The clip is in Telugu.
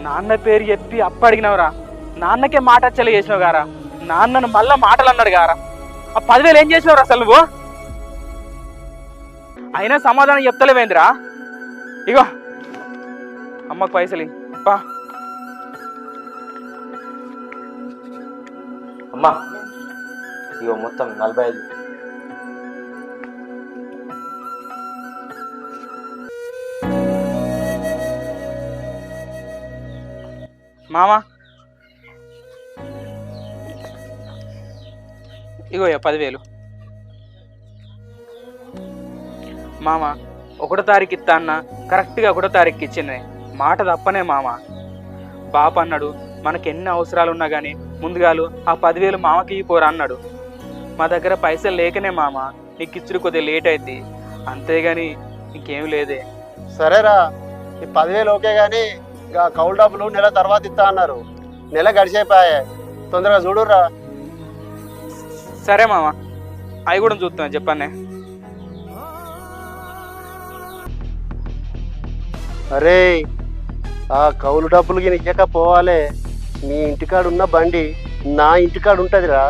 నాన్న పేరు చెప్పి అప్పు అడిగినవరా, నాన్నకే మాట వచ్చేలా చేసినావు గారా, నాన్నను మళ్ళా మాటలు అన్నాడు గారా. ఆ 10,000 ఏం చేసినవరా అసలు నువ్వు? అయినా సమాధానం చెప్తలేవేంద్రా? ఇగో అమ్మకు పైసలు పా. అమ్మా ఇగో మొత్తం 45. మామా ఇగో 10,000. మామ 1వ తారీఖు ఇస్తా అన్న, కరెక్ట్గా 1వ తారీఖుకి ఇచ్చింది. మాట తప్పనే మామ. బాప అన్నాడు మనకి ఎన్ని అవసరాలు ఉన్నా కానీ ముందుగాలు ఆ 10,000 మామకి ఇవ్వపోరా అన్నాడు. మా దగ్గర పైసలు లేకనే మామ నీకు ఇచ్చుడు కొద్దిగా లేట్ అయింది, అంతేగాని ఇంకేం లేదే. సరేరా, ఈ 10,000 ఓకే కానీ కౌలు డబ్బులు నెల తర్వాత ఇస్తా అన్నారు. నెల గడిచిపోయాయి, తొందరగా చూడుర్రా. సరే మామ, అవి కూడా చూస్తాను చెప్పండి. అరే ఆ కౌలు డబ్బులు ఇవ్వకపోవాలి. మీ ఇంటికాడ ఉన్న బండి నా ఇంటికాడ ఉంటుందిరా.